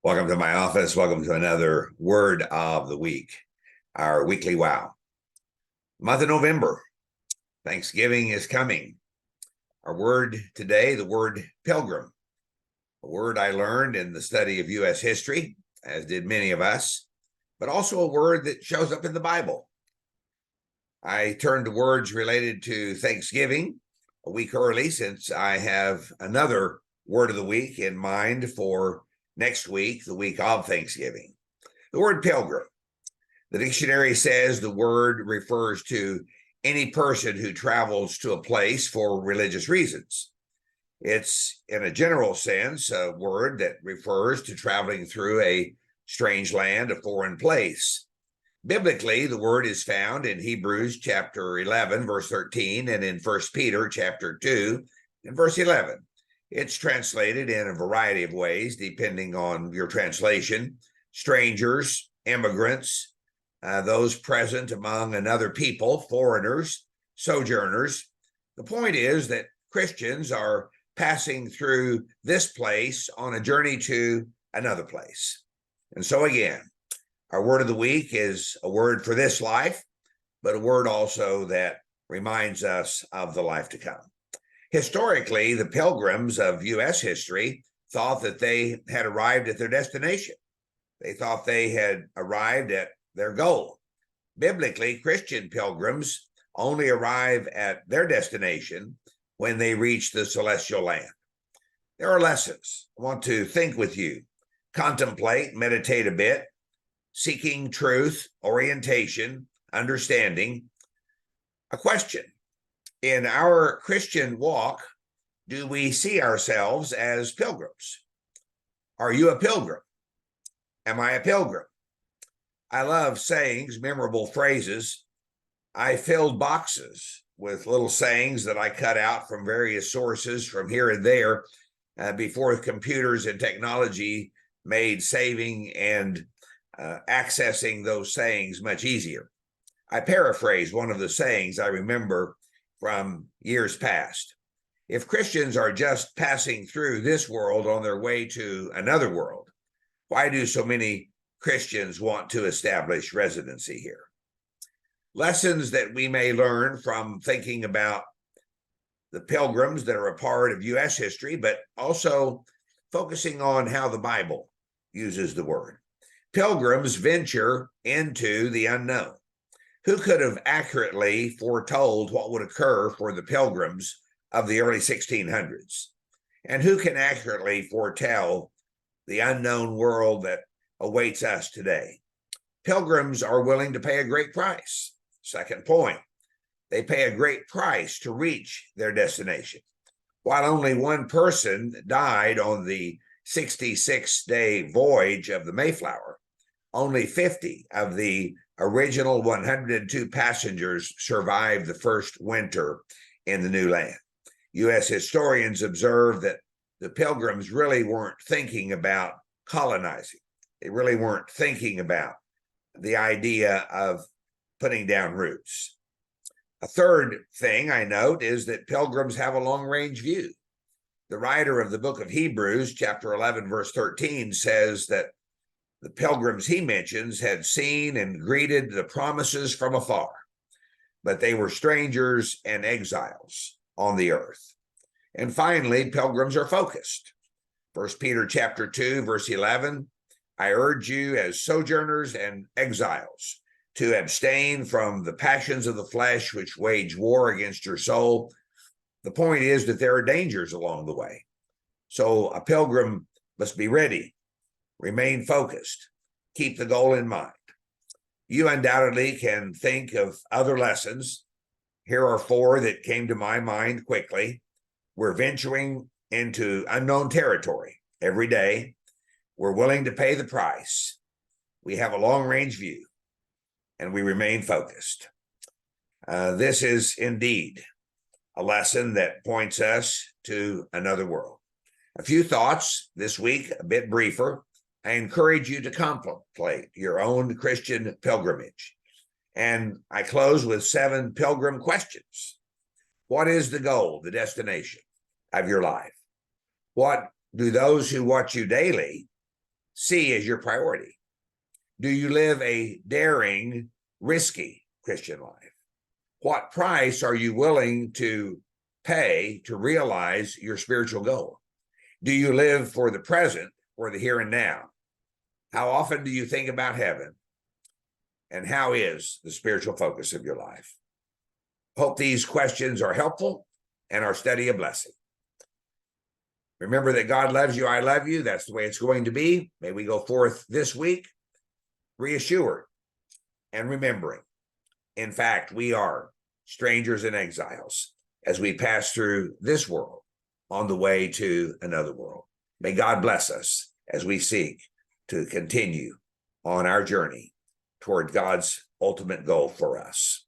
Welcome to my office. Welcome to another Word of the Week, our weekly wow. Month of November, Thanksgiving is coming. Our word today, the word pilgrim, a word I learned in the study of U.S. history, as did many of us, but also a word that shows up in the Bible. I turned to words related to Thanksgiving a week early, since I have another word of the week in mind for next week, the week of Thanksgiving. The word pilgrim. The dictionary says the word refers to any person who travels to a place for religious reasons. It's, in a general sense, a word that refers to traveling through a strange land, a foreign place. Biblically, the word is found in Hebrews chapter 11, verse 13, and in 1 Peter chapter 2, and verse 11. It's translated in a variety of ways, depending on your translation: strangers, immigrants, those present among another people, foreigners, sojourners. The point is that Christians are passing through this place on a journey to another place. And so again, our word of the week is a word for this life, but a word also that reminds us of the life to come. Historically, the pilgrims of U.S. history thought that they had arrived at their destination. They thought they had arrived at their goal. Biblically, Christian pilgrims only arrive at their destination when they reach the celestial land. There are lessons I want to think with you, contemplate, meditate a bit, seeking truth, orientation, understanding. A question: in our Christian walk, do we see ourselves as pilgrims? Are you a pilgrim? Am I a pilgrim? I love sayings, memorable phrases. I filled boxes with little sayings that I cut out from various sources from here and there before computers and technology made saving and accessing those sayings much easier. I paraphrase one of the sayings I remember from years past. If Christians are just passing through this world on their way to another world, why do so many Christians want to establish residency here? Lessons that we may learn from thinking about the pilgrims that are a part of U.S. history, but also focusing on how the Bible uses the word. Pilgrims venture into the unknown. Who could have accurately foretold what would occur for the pilgrims of the early 1600s? And who can accurately foretell the unknown world that awaits us today? Pilgrims are willing to pay a great price. Second point, they pay a great price to reach their destination. While only one person died on the 66-day voyage of the Mayflower, only 50 of the original 102 passengers survived the first winter in the new land. U.S. historians observe that the pilgrims really weren't thinking about colonizing. They really weren't thinking about the idea of putting down roots. A third thing I note is that pilgrims have a long-range view. The writer of the book of Hebrews, chapter 11, verse 13, says that the pilgrims he mentions had seen and greeted the promises from afar, but they were strangers and exiles on the earth. And finally, pilgrims are focused. 1 Peter chapter 2, verse 11, I urge you as sojourners and exiles to abstain from the passions of the flesh which wage war against your soul. The point is that there are dangers along the way. So a pilgrim must be ready, remain focused, keep the goal in mind. You undoubtedly can think of other lessons. Here are four that came to my mind quickly. We're venturing into unknown territory every day. We're willing to pay the price. We have a long-range view, and we remain focused. This is indeed a lesson that points us to another world. A few thoughts this week, a bit briefer. I encourage you to contemplate your own Christian pilgrimage. And I close with 7 pilgrim questions. What is the goal, the destination of your life? What do those who watch you daily see as your priority? Do you live a daring, risky Christian life? What price are you willing to pay to realize your spiritual goal? Do you live for the present or the here and now? How often do you think about heaven? And how is the spiritual focus of your life? Hope these questions are helpful and our study a blessing. Remember that God loves you, I love you. That's the way it's going to be. May we go forth this week reassured and remembering. In fact, we are strangers and exiles as we pass through this world on the way to another world. May God bless us as we seek to continue on our journey toward God's ultimate goal for us.